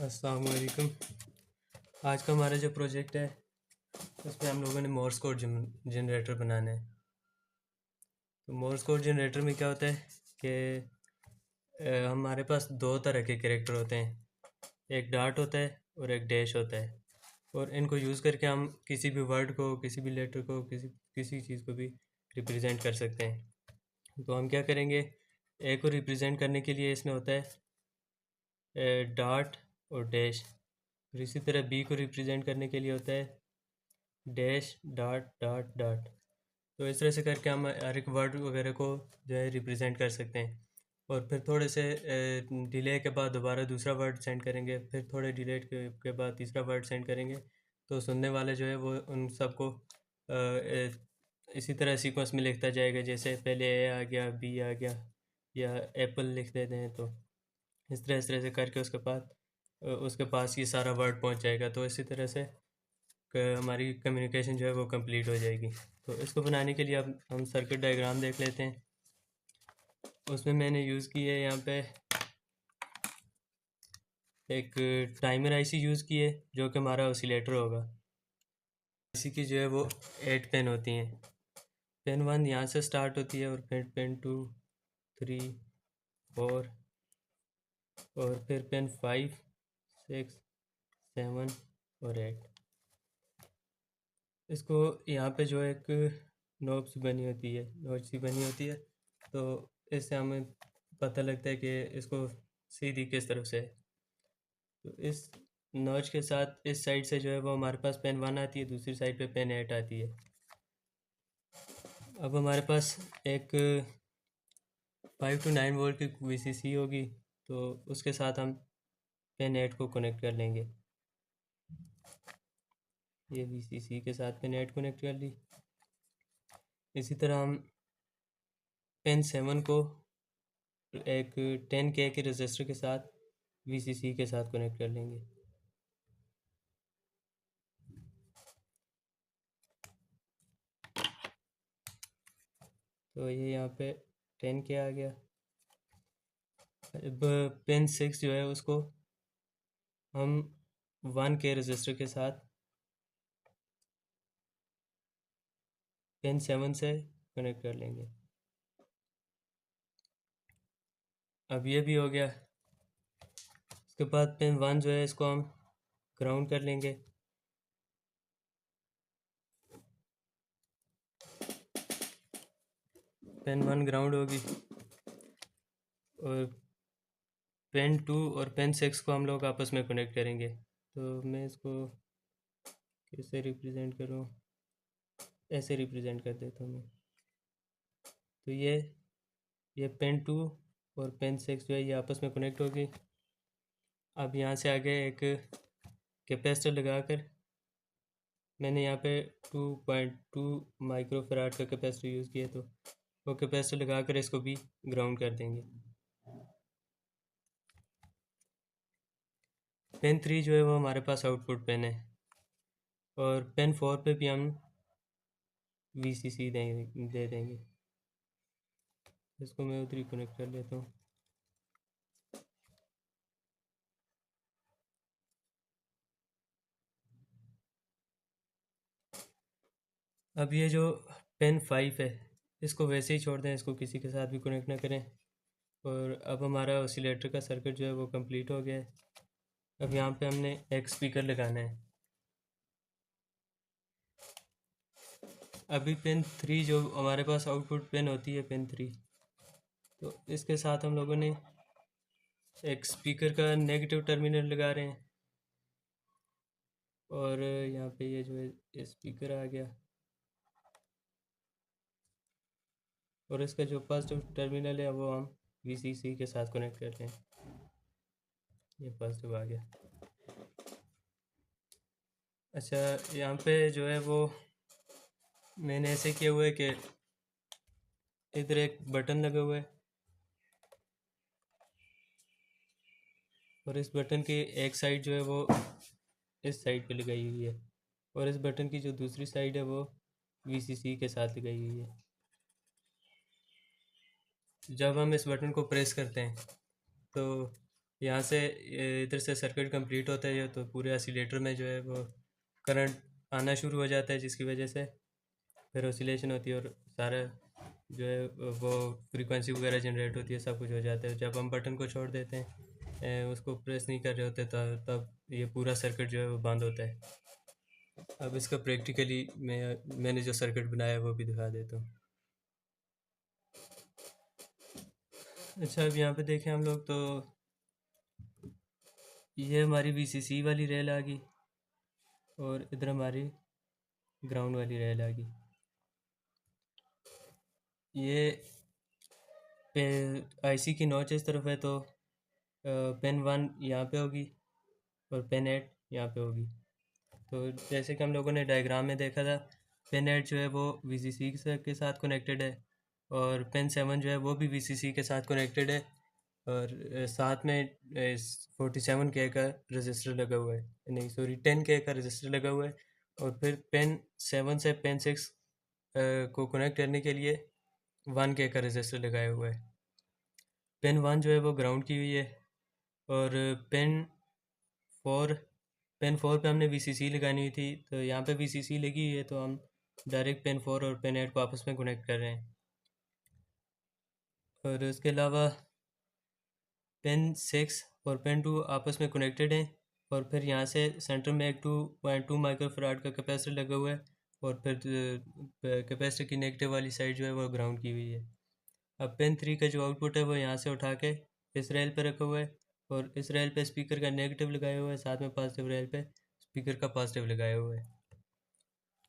अस्सलाम वालेकुम। आज का हमारा जो प्रोजेक्ट है उसमें हम लोगों ने मोर्स कोड जनरेटर बनाना है। तो मोर्स कोड जनरेटर में क्या होता है कि हमारे पास दो तरह के कैरेक्टर होते हैं, एक डार्ट होता है और एक डैश होता है। और इनको यूज़ करके हम किसी भी वर्ड को, किसी भी लेटर को, किसी किसी चीज़ को भी रिप्रेजेंट कर सकते हैं। तो हम क्या करेंगे, ए को रिप्रेजेंट करने के लिए इसमें होता है डार्ट और डैश, और इसी तरह बी को रिप्रेजेंट करने के लिए होता है डैश डार्ट डार्ट डार्ट। तो इस तरह से करके हम हर एक वर्ड वगैरह को जो है रिप्रेजेंट कर सकते हैं। और फिर थोड़े से डिले के बाद दोबारा दूसरा वर्ड सेंड करेंगे, फिर थोड़े डिले के बाद तीसरा वर्ड सेंड करेंगे। तो सुनने वाले जो है वो उन सबको इसी तरह सीक्वेंस में लिखता जाएगा, जैसे पहले ए आ गया, बी आ गया, या एप्पल लिख देते हैं। तो इस तरह से करके उसके पास ये सारा वर्ड पहुंच जाएगा। तो इसी तरह से हमारी कम्युनिकेशन जो है वो कंप्लीट हो जाएगी। तो इसको बनाने के लिए अब हम सर्किट डायग्राम देख लेते हैं। उसमें मैंने यूज़ की है यहाँ पे एक टाइमर आईसी यूज़ की है, जो कि हमारा ऑसिलेटर होगा। आईसी की जो है वो 8 पेन होती हैं। पेन 1 यहाँ से स्टार्ट होती है, और फिर पेन 2, 3, 4, और फिर पेन 5, 6, 7 और 8। इसको यहाँ पे जो एक नोब सी बनी होती है, नोच सी बनी होती है। तो इससे हमें पता लगता है कि इसको सीधी किस तरफ से है। तो इस नोच के साथ इस साइड से जो है वो हमारे पास पेन 1 आती है, दूसरी साइड पे पेन 8 आती है। अब हमारे पास एक 5 to 9 वोल्ट की VCC होगी, तो उसके साथ हम पेन 8 को कनेक्ट कर लेंगे। ये VCC के साथ पेन 8 कनेक्ट कर ली। इसी तरह हम पेन 7 को एक 10K के रजिस्टर के साथ VCC के साथ कनेक्ट कर लेंगे। तो ये यहाँ पे 10K आ गया। अब पेन 6 जो है उसको हम 1K रजिस्टर के साथ पेन 7 से कनेक्ट कर लेंगे। अब ये भी हो गया। उसके बाद पेन 1 जो है इसको हम ग्राउंड कर लेंगे। पेन 1 ग्राउंड होगी, और पेन 2 और पेन 6 को हम लोग आपस में कनेक्ट करेंगे। तो मैं इसको कैसे रिप्रेजेंट करूँ, ऐसे रिप्रेजेंट कर देता हूँ मैं। तो ये पेन 2 और पेन 6 जो है ये आपस में कनेक्ट होगी। अब यहाँ से आगे एक कैपेसिटर लगाकर मैंने यहाँ पे 2.2 माइक्रोफराड का कैपेसिटर यूज़ किया, तो वो कैपेसिटर लगाकर इसको भी ग्राउंड कर देंगे। पेन 3 जो है वो हमारे पास आउटपुट पेन है, और पेन 4 पे भी हम VCC दे देंगे। इसको मैं उधर ही कनेक्ट कर लेता हूँ। अब ये जो पेन 5 है इसको वैसे ही छोड़ दें, इसको किसी के साथ भी कनेक्ट ना करें। और अब हमारा ऑसिलेटर का सर्किट जो है वो कंप्लीट हो गया है। अब यहाँ पे हमने एक स्पीकर लगाना है। अभी पेन 3 जो हमारे पास आउटपुट पेन होती है, पेन 3, तो इसके साथ हम लोगों ने एक स्पीकर का नेगेटिव टर्मिनल लगा रहे हैं। और यहाँ पे ये जो है स्पीकर आ गया, और इसका जो पॉजिटिव टर्मिनल है वो हम VCC के साथ कनेक्ट कर रहे हैं। ये पॉजिटिव आ गया। अच्छा, यहाँ पे जो है वो मैंने ऐसे किया हुआ है कि इधर एक बटन लगा हुआ है, और इस बटन की एक साइड जो है वो इस साइड पे लगाई हुई है, और इस बटन की जो दूसरी साइड है वो VCC के साथ लगाई हुई है। जब हम इस बटन को प्रेस करते हैं तो यहाँ से इधर से सर्किट कंप्लीट होता है तो पूरे ऑसिलेटर में जो है वो करंट आना शुरू हो जाता है, जिसकी वजह से फिर ऑसिलेशन होती है और सारा जो है वो फ्रीक्वेंसी वगैरह जनरेट होती है, सब कुछ हो जाता है। जब हम बटन को छोड़ देते हैं, उसको प्रेस नहीं कर रहे होते, तब ये पूरा सर्किट जो है वो बंद होता है। अब इसका प्रैक्टिकली मैंने जो सर्किट बनाया है वो भी दिखा देता हूँ। अच्छा, अब यहाँ पे देखें हम लोग, तो ये हमारी वीसीसी वाली रेल आ गई और इधर हमारी ग्राउंड वाली रेल आ गई। ये आईसी की नॉच इस तरफ है, तो पेन 1 यहाँ पे होगी और पेन 8 यहाँ पे होगी। तो जैसे कि हम लोगों ने डायग्राम में देखा था, पेन 8 जो है वो वीसीसी के साथ कनेक्टेड है और पेन 7 जो है वो भी वीसीसी के साथ कनेक्टेड है, और साथ में 47K का रजिस्टर लगा हुआ है, नहीं सॉरी 10K का रजिस्टर लगा हुआ है। और फिर पेन 7 से पेन 6 को कनेक्ट करने के लिए 1K का रजिस्टर लगाया हुआ है। पेन 1 जो है वो ग्राउंड की हुई है, और पेन 4 पे हमने वीसीसी लगानी हुई थी, तो यहाँ पे वीसीसी लगी हुई है, तो हम डायरेक्ट पेन 4 और पेन 8 को आपस में कनेक्ट कर रहे हैं। और उसके अलावा पेन 6 और पेन 2 आपस में कनेक्टेड हैं, और फिर यहाँ से सेंटर में एक 2.2 माइक्रोफराड का कैपेसिटर लगा हुआ है, और फिर कैपेसिटर की नेगेटिव वाली साइड जो है वो ग्राउंड की हुई है। अब पेन 3 का जो आउटपुट है वो यहाँ से उठा के इस रेल पे रखा हुआ है, और इस रेल पे स्पीकर का नेगेटिव लगाया हुआ है, साथ में पॉजिटिव रेल पे स्पीकर का पॉजिटिव लगाया हुआ है।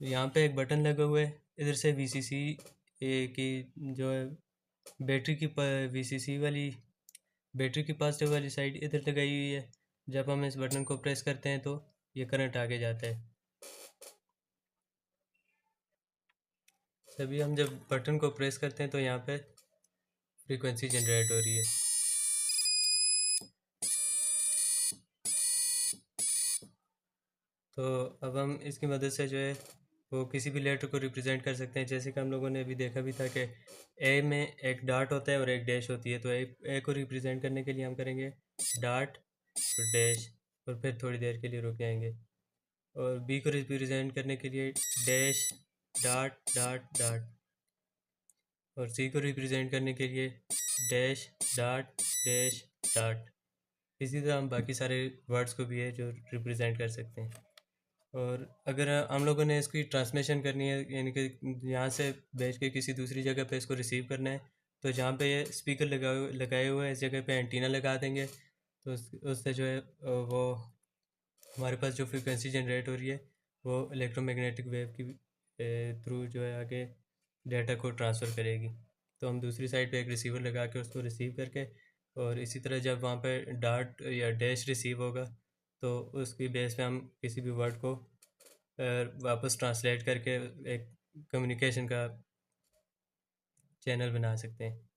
तो यहाँ पे एक बटन लगा हुआ है, इधर से वीसीसी की जो है बैटरी की वीसीसी वाली बैटरी की पॉजिटिव वाली साइड इधर लगाई हुई है। जब हम इस बटन को प्रेस करते हैं तो ये करंट आगे जाता है। तभी हम जब बटन को प्रेस करते हैं तो यहाँ पे फ्रीक्वेंसी जनरेट हो रही है। तो अब हम इसकी मदद से जो है वो किसी भी लेटर को रिप्रेजेंट कर सकते हैं, जैसे कि हम लोगों ने अभी देखा भी था कि ए में एक डॉट होता है और एक डैश होती है। तो ए को रिप्रेजेंट करने के लिए हम करेंगे डॉट और डैश, और फिर थोड़ी देर के लिए रुक जाएंगे। और बी को रिप्रेजेंट करने के लिए डैश डॉट डॉट डॉट, और सी को रिप्रेजेंट करने के लिए डैश डॉट डैश डॉट। इसी तरह हम बाकी सारे वर्ड्स को भी है जो रिप्रेजेंट कर सकते हैं। और अगर हम लोगों ने इसकी ट्रांसलेशन करनी है, यानी कि यहाँ से भेज के किसी दूसरी जगह पे इसको रिसीव करना है, तो जहाँ पे ये स्पीकर लगाए हुए हैं इस जगह पे एंटीना लगा देंगे, तो उससे जो है वो हमारे पास जो फ्रीक्वेंसी जनरेट हो रही है वो इलेक्ट्रोमैग्नेटिक वेव की थ्रू जो है आगे डाटा को ट्रांसफ़र करेगी। तो हम दूसरी साइड पे एक रिसीवर लगा के उसको रिसीव करके, और इसी तरह जब वहाँ पे डॉट या डैश रिसीव होगा तो उसकी बेस पे हम किसी भी वर्ड को वापस ट्रांसलेट करके एक कम्युनिकेशन का चैनल बना सकते हैं।